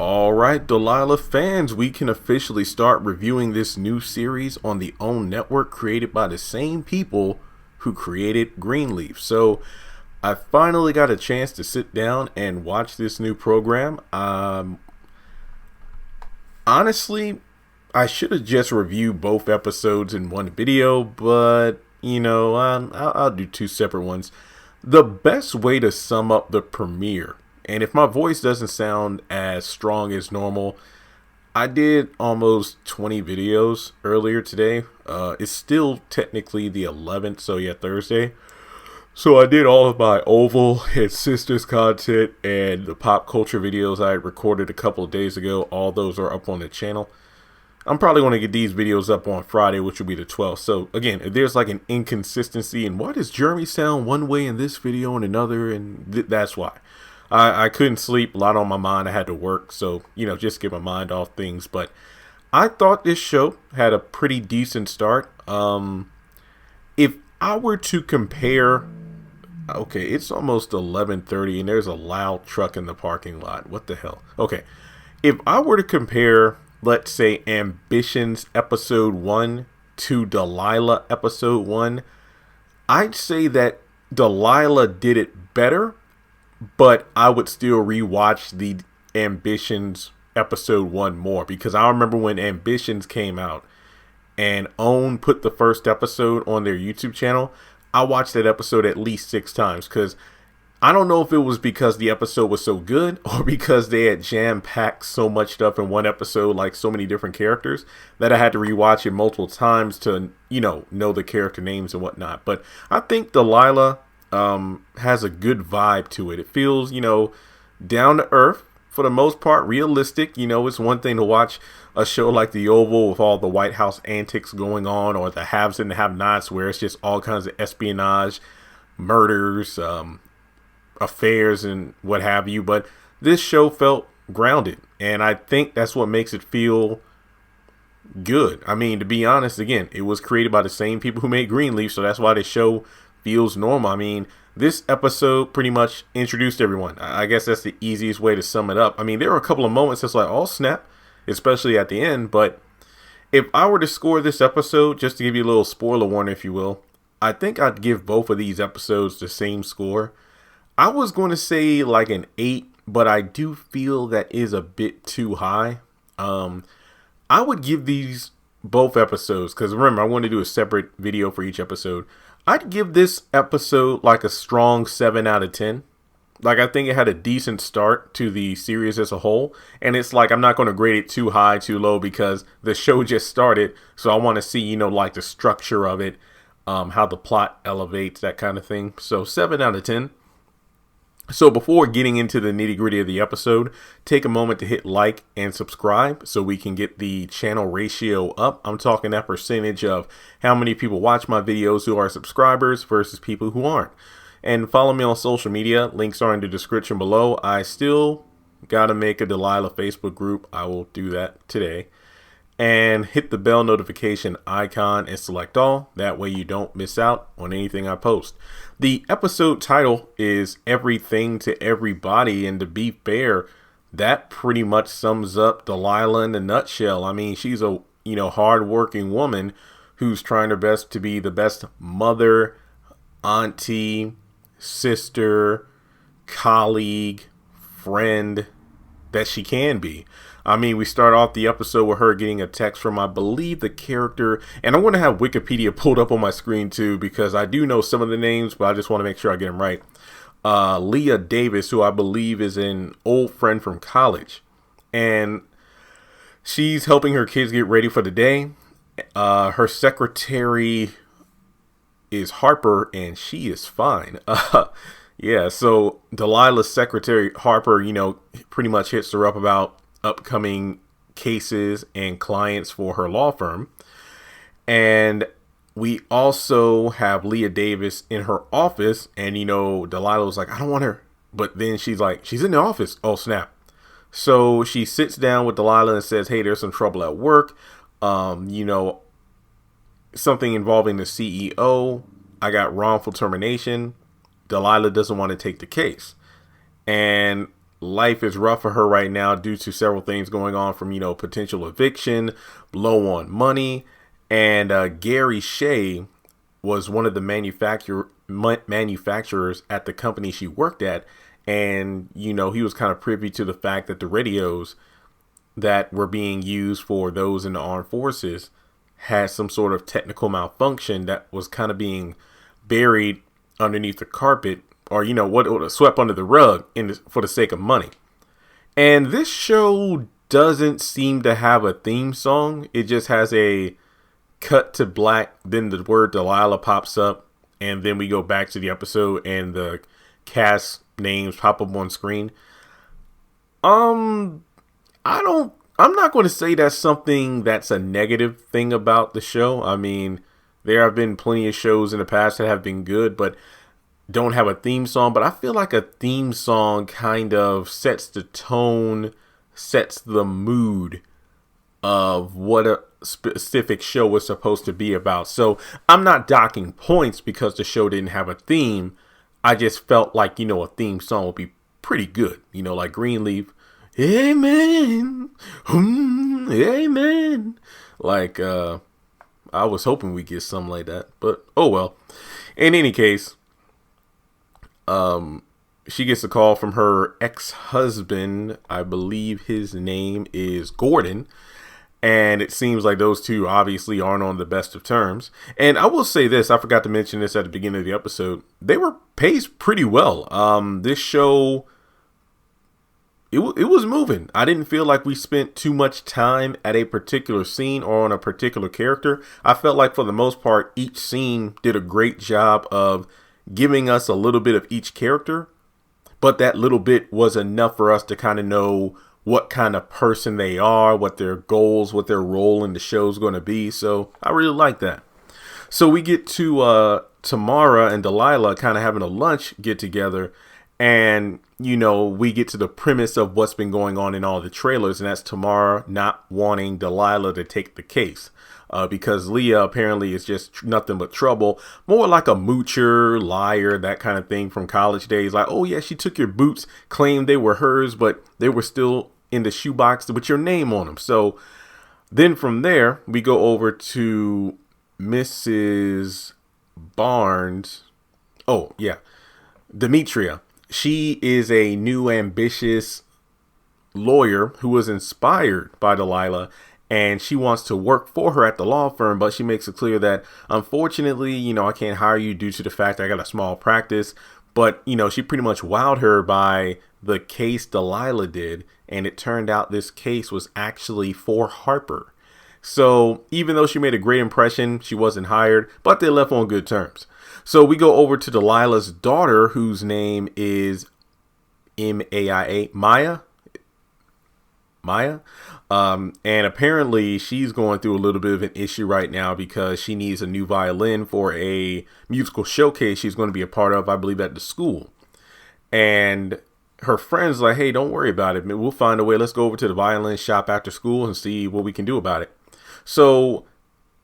All right, Delilah fans, we can officially start reviewing this new series on the OWN network created by the same people who created Greenleaf. So I finally got a chance to sit down and watch this new program. Honestly, I should have just reviewed both episodes in one video, but I'll do two separate ones. The best way to sum up the premiere, and if my voice doesn't sound as strong as normal, I did almost 20 videos earlier today. It's still technically the 11th, so yeah, Thursday. So I did all of my Oval and Sisters content and the pop culture videos I recorded a couple of days ago. All those are up on the channel. I'm probably going to get these videos up on Friday, which will be the 12th. So again, if there's like an inconsistency in why does Jeremy sound one way in this video and another, and that's why. I couldn't sleep, a lot on my mind. I had to work, so just get my mind off things. But I thought this show had a pretty decent start. If I were to compare, okay, it's almost 11:30 and there's a loud truck in the parking lot. What the hell? Okay, if I were to compare, let's say, Ambitions episode 1 to Delilah episode 1, I'd say that Delilah did it better, but I would still rewatch the Ambitions episode 1 more, because I remember when Ambitions came out and OWN put the first episode on their YouTube channel, I watched that episode at least 6 times, because I don't know if it was because the episode was so good or because they had jam-packed so much stuff in one episode, like so many different characters, that I had to rewatch it multiple times to, know the character names and whatnot. But I think Delilah has a good vibe to it. It feels, down to earth for the most part, realistic. It's one thing to watch a show like The Oval with all the White House antics going on, or the haves and the have-nots where it's just all kinds of espionage, murders, affairs and what have you. But this show felt grounded, and I think that's what makes it feel good. I mean, to be honest, again, it was created by the same people who made Greenleaf, so that's why the show feels normal. I mean, this episode pretty much introduced everyone. I guess that's the easiest way to sum it up. I mean, there were a couple of moments that's like, oh snap, especially at the end. But if I were to score this episode, just to give you a little spoiler warning, if you will, I think I'd give both of these episodes the same score. I was going to say like an 8, but I do feel that is a bit too high. I would give these both episodes, because remember, I want to do a separate video for each episode. I'd give this episode like a strong 7 out of 10. Like, I think it had a decent start to the series as a whole. And it's like, I'm not going to grade it too high, too low, because the show just started. So I want to see, like the structure of it, how the plot elevates, that kind of thing. So 7 out of 10. So before getting into the nitty gritty of the episode, take a moment to hit like and subscribe so we can get the channel ratio up. I'm talking that percentage of how many people watch my videos who are subscribers versus people who aren't. And follow me on social media. Links are in the description below. I still got to make a Delilah Facebook group. I will do that today. And hit the bell notification icon and select all. That way you don't miss out on anything I post. The episode title is Everything to Everybody, and to be fair, that pretty much sums up Delilah in a nutshell. I mean, she's a hard-working woman who's trying her best to be the best mother, auntie, sister, colleague, friend that she can be. I mean, we start off the episode with her getting a text from, I believe, the character, and I'm going to have Wikipedia pulled up on my screen too, because I do know some of the names, but I just want to make sure I get them right. Leah Davis, who I believe is an old friend from college, and she's helping her kids get ready for the day. Her secretary is Harper, and she is fine. Yeah, so Delilah's secretary, Harper, pretty much hits her up about upcoming cases and clients for her law firm. And we also have Leah Davis in her office, and Delilah was like, I don't want her, but then she's like, she's in the office. Oh snap. So she sits down with Delilah and says, hey, there's some trouble at work, something involving the CEO. I got wrongful termination. Delilah doesn't want to take the case. And life is rough for her right now due to several things going on, from, potential eviction, low on money. And Gary Shea was one of the manufacturers at the company she worked at. And, he was kind of privy to the fact that the radios that were being used for those in the armed forces had some sort of technical malfunction that was kind of being buried underneath the carpet, or, what swept under the rug for the sake of money. And this show doesn't seem to have a theme song. It just has a cut to black. Then the word Delilah pops up, and then we go back to the episode and the cast names pop up on screen. I'm not going to say that's something that's a negative thing about the show. I mean, there have been plenty of shows in the past that have been good, but don't have a theme song. But I feel like a theme song kind of sets the tone, sets the mood of what a specific show was supposed to be about. So I'm not docking points because the show didn't have a theme. I just felt like, a theme song would be pretty good. Like Greenleaf. Amen. Amen. Like, I was hoping we get something like that, but oh well. In any case, she gets a call from her ex-husband. I believe his name is Gordon. And it seems like those two obviously aren't on the best of terms. And I will say this, I forgot to mention this at the beginning of the episode. They were paid pretty well. This show, it was moving. I didn't feel like we spent too much time at a particular scene or on a particular character. I felt like for the most part, each scene did a great job of giving us a little bit of each character. But that little bit was enough for us to kind of know what kind of person they are, what their goals, what their role in the show is going to be. So I really like that. So we get to Tamara and Delilah kind of having a lunch get together. And, we get to the premise of what's been going on in all the trailers. And that's Tamara not wanting Delilah to take the case. Because Leah apparently is just nothing but trouble. More like a moocher, liar, that kind of thing from college days. Like, oh yeah, she took your boots, claimed they were hers, but they were still in the shoebox with your name on them. So then from there, we go over to Mrs. Barnes. Oh yeah, Demetria. She is a new ambitious lawyer who was inspired by Delilah, and she wants to work for her at the law firm, but she makes it clear that unfortunately, I can't hire you due to the fact I got a small practice. But, she pretty much wowed her by the case Delilah did. And it turned out this case was actually for Harper. So even though she made a great impression, she wasn't hired, but they left on good terms. So we go over to Delilah's daughter, whose name is Maya. Maya. And apparently she's going through a little bit of an issue right now because she needs a new violin for a musical showcase she's going to be a part of, I believe, at the school. And her friend's like, hey, don't worry about it. We'll find a way. Let's go over to the violin shop after school and see what we can do about it. So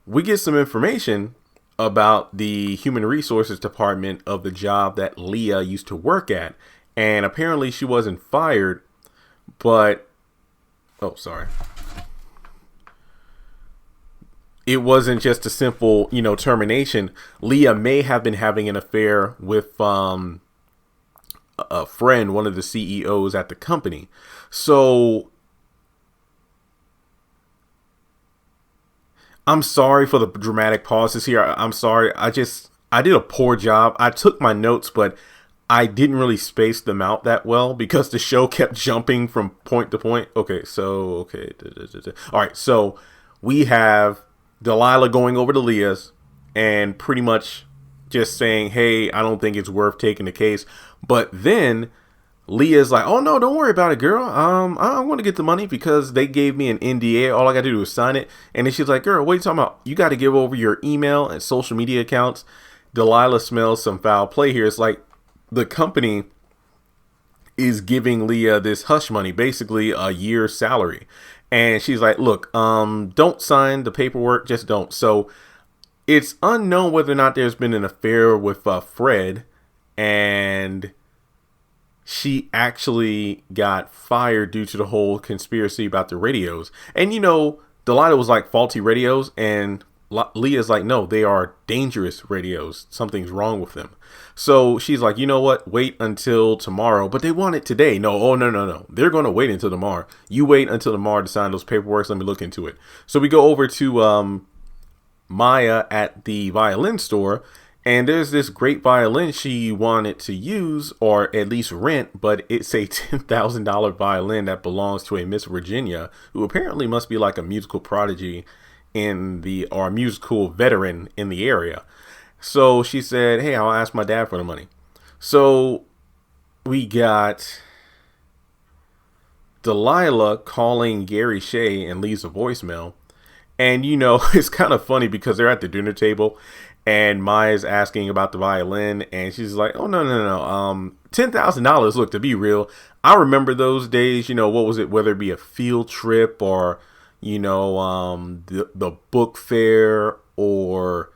we get some information about the human resources department of the job that Leah used to work at. And apparently she wasn't fired, but oh, sorry. It wasn't just a simple, termination. Leah may have been having an affair with a friend, one of the CEOs at the company. So I'm sorry for the dramatic pauses here. I'm sorry. I did a poor job. I took my notes, but I didn't really space them out that well because the show kept jumping from point to point. Okay. All right. So we have Delilah going over to Leah's and pretty much just saying, hey, I don't think it's worth taking the case. But then Leah's like, oh, no, don't worry about it, girl. I want to get the money because they gave me an NDA. All I got to do is sign it. And then she's like, girl, what are you talking about? You got to give over your email and social media accounts. Delilah smells some foul play here. It's like the company is giving Leah this hush money, basically a year's salary. And she's like, look, don't sign the paperwork. Just don't. So it's unknown whether or not there's been an affair with Fred. And she actually got fired due to the whole conspiracy about the radios. And Delilah was like, faulty radios, and Leah's like, no, they are dangerous radios. Something's wrong with them. So she's like, you know what? Wait until tomorrow. But they want it today. No, oh, no. They're going to wait until tomorrow. You wait until tomorrow to sign those paperwork. Let me look into it. So we go over to Maya at the violin store. And there's this great violin she wanted to use, or at least rent, but it's a $10,000 violin that belongs to a Miss Virginia, who apparently must be like a musical prodigy or a musical veteran in the area. So she said, hey, I'll ask my dad for the money. So we got Delilah calling Gary Shea and leaves a voicemail. And, it's kind of funny because they're at the dinner table and Maya's asking about the violin. And she's like, oh, no. $10,000. Look, to be real, I remember those days, what was it, whether it be a field trip or, the book fair or,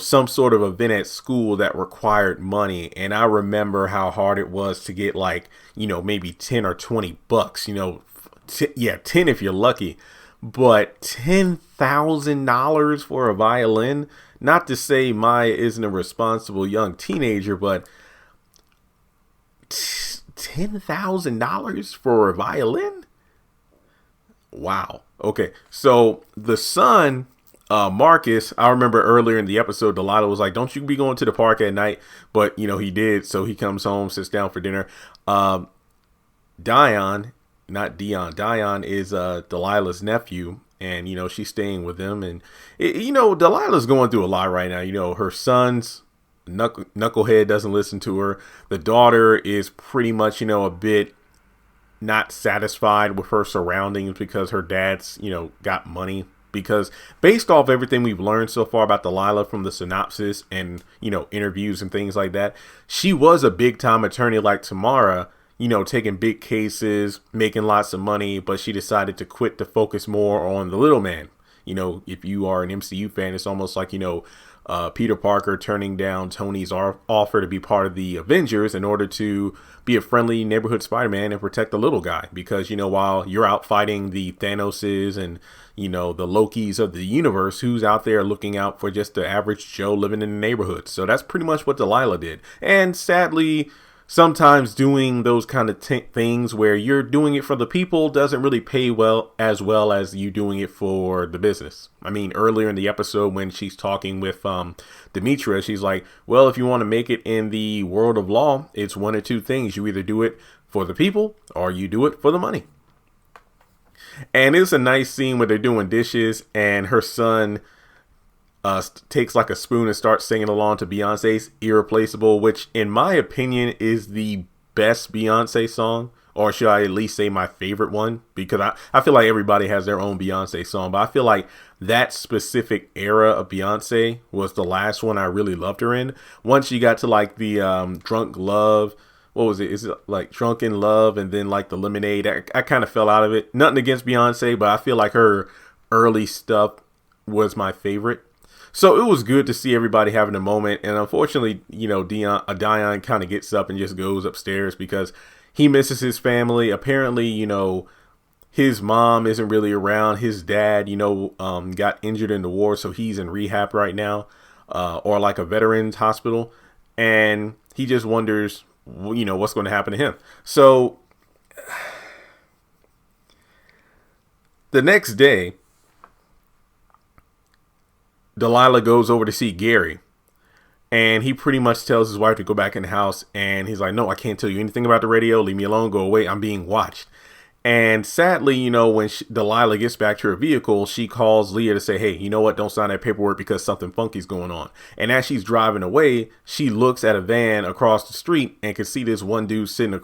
some sort of event at school that required money. And I remember how hard it was to get like, maybe 10 or 20 bucks, 10 if you're lucky. But $10,000 for a violin, not to say Maya isn't a responsible young teenager, but $10,000 for a violin? Wow. Okay. So the son, Marcus, I remember earlier in the episode, Delilah was like, don't you be going to the park at night? But, he did. So he comes home, sits down for dinner. Dion is Delilah's nephew, and she's staying with him, and Delilah's going through a lot right now. Her son's knucklehead doesn't listen to her. The daughter is pretty much a bit not satisfied with her surroundings because her dad's got money. Because based off everything we've learned so far about Delilah from the synopsis and interviews and things like that, she was a big time attorney like Tamara, taking big cases, making lots of money, but she decided to quit to focus more on the little man. If you are an MCU fan, it's almost like, Peter Parker turning down Tony's offer to be part of the Avengers in order to be a friendly neighborhood Spider-Man and protect the little guy. Because, while you're out fighting the Thanoses and, the Lokis of the universe, who's out there looking out for just the average Joe living in the neighborhood? So that's pretty much what Delilah did. And sadly, sometimes doing those kind of things where you're doing it for the people doesn't really pay well as you doing it for the business. I mean, earlier in the episode when she's talking with Demetra, she's like, well, if you want to make it in the world of law, it's one or two things. You either do it for the people or you do it for the money. And it's a nice scene where they're doing dishes and her son takes like a spoon and starts singing along to Beyonce's Irreplaceable, which in my opinion is the best Beyonce song, or should I at least say my favorite one, because I feel like everybody has their own Beyonce song, but I feel like that specific era of Beyonce was the last one I really loved her in. Once you got to like the Drunk Love, what was it? Is it like Drunken Love and then like the Lemonade? I kind of fell out of it. Nothing against Beyonce, but I feel like her early stuff was my favorite. So it was good to see everybody having a moment. And unfortunately, Dion kind of gets up and just goes upstairs because he misses his family. Apparently, his mom isn't really around. His dad, got injured in the war. So he's in rehab right now, or like a veterans hospital. And he just wonders, what's going to happen to him. So the next day, Delilah goes over to see Gary, and he pretty much tells his wife to go back in the house, and he's like, no, I can't tell you anything about the radio. Leave me alone. Go away. I'm being watched. And sadly, when Delilah gets back to her vehicle, she calls Leah to say, hey, you know what? Don't sign that paperwork because something funky's going on. And as she's driving away, she looks at a van across the street and can see this one dude sitting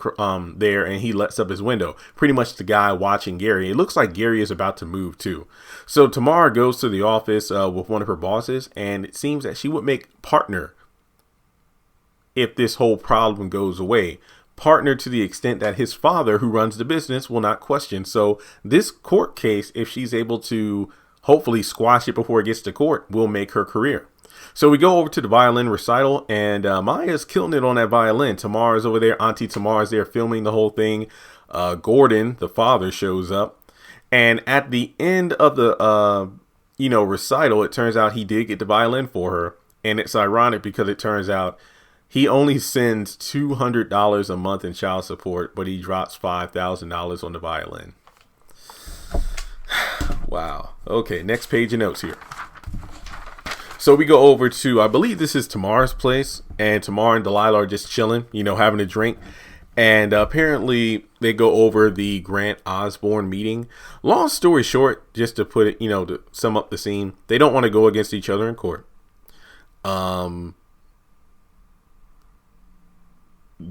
there, and he lets up his window. Pretty much the guy watching Gary. It looks like Gary is about to move too. So Tamara goes to the office with one of her bosses, and it seems that she would make partner if this whole problem goes away. Partner to the extent that his father, who runs the business, will not question. So this court case, if she's able to hopefully squash it before it gets to court, will make her career. So we go over to the violin recital, and Maya's killing it on that violin. Tamara's over there. Auntie Tamara's there filming the whole thing. Gordon, the father, shows up. And at the end of the, recital, it turns out he did get the violin for her. And it's ironic because it turns out he only sends $200 a month in child support, but he drops $5,000 on the violin. Wow. Okay, next page of notes here. So we go over to, I believe this is Tamara's place, and Tamara and Delilah are just chilling, having a drink. And apparently they go over the Grant Osborne meeting. Long story short, just to put it, to sum up the scene, they don't want to go against each other in court.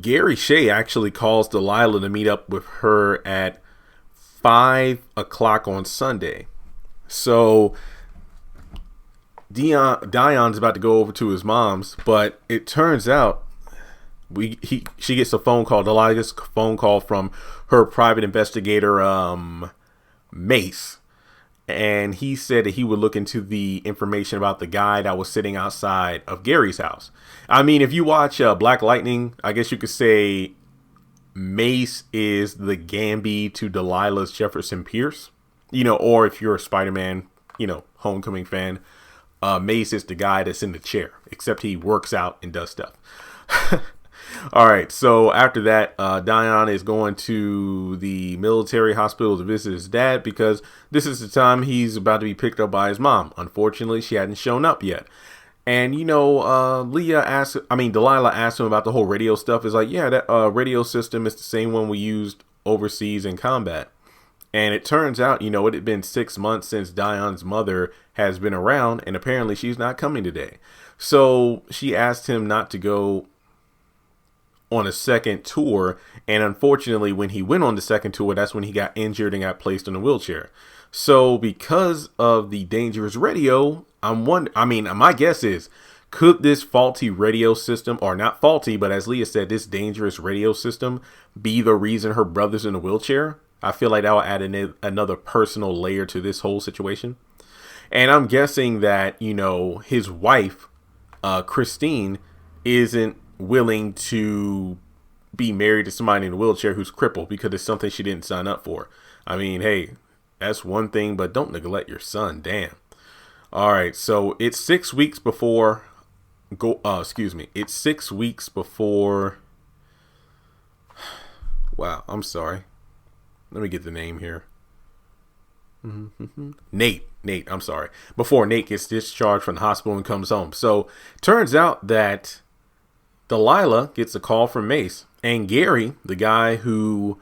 Gary Shea actually calls Delilah to meet up with her at 5 o'clock on Sunday. So Dion's about to go over to his mom's, but it turns out she gets a phone call. Delilah gets a phone call from her private investigator, Mace, and he said that he would look into the information about the guy that was sitting outside of Gary's house. I mean, if you watch Black Lightning, I guess you could say Mace is the Gamby to Delilah's Jefferson Pierce, or if you're a Spider-Man, Homecoming fan, Mace is the guy that's in the chair, except he works out and does stuff. All right, so after that, Dion is going to the military hospital to visit his dad because this is the time he's about to be picked up by his mom. Unfortunately, she hadn't shown up yet. And, Delilah asked him about the whole radio stuff. It's like, yeah, that radio system is the same one we used overseas in combat. And it turns out, it had been 6 months since Dion's mother has been around, and apparently she's not coming today. So she asked him not to go on a second tour, and unfortunately, when he went on the second tour, that's when he got injured and got placed in a wheelchair. So because of the dangerous radio, my guess is, could this faulty radio system, or not faulty, but as Leah said, this dangerous radio system be the reason her brother's in a wheelchair? I feel like that will add another personal layer to this whole situation. And I'm guessing that, his wife, Christine, isn't willing to be married to somebody in a wheelchair who's crippled because it's something she didn't sign up for. I mean, hey, that's one thing, but don't neglect your son. Damn. All right. So it's 6 weeks before It's 6 weeks before. Wow. I'm sorry. Let me get the name here. Nate, I'm sorry. Before Nate gets discharged from the hospital and comes home. So turns out that Delilah gets a call from Mace, and Gary, the guy who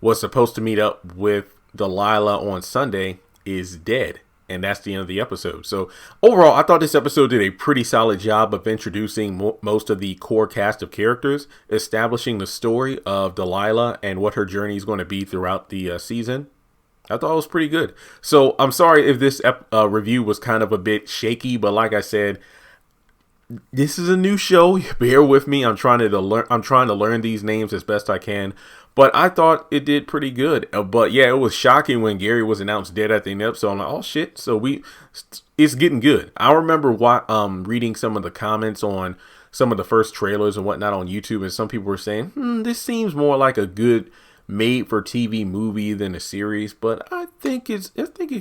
was supposed to meet up with Delilah on Sunday, is dead. And that's the end of the episode. So overall, I thought this episode did a pretty solid job of introducing most of the core cast of characters, establishing the story of Delilah and what her journey is going to be throughout the season. I thought it was pretty good. So I'm sorry if this review was kind of a bit shaky, but like I said, this is a new show. Bear with me. I'm trying to learn these names as best I can. But I thought it did pretty good. But yeah, it was shocking when Gary was announced dead at the end of the episode. I'm like, oh shit. So it's getting good. I remember reading some of the comments on some of the first trailers and whatnot on YouTube, and some people were saying, this seems more like a good made for TV movie than a series, but I think it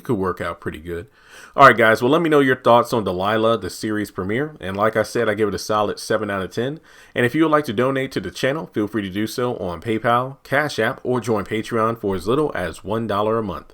could work out pretty good. All right, guys. Well, let me know your thoughts on Delilah, the series premiere. And like I said, I give it a solid 7 out of 10. And if you would like to donate to the channel, feel free to do so on PayPal, Cash App, or join Patreon for as little as $1 a month.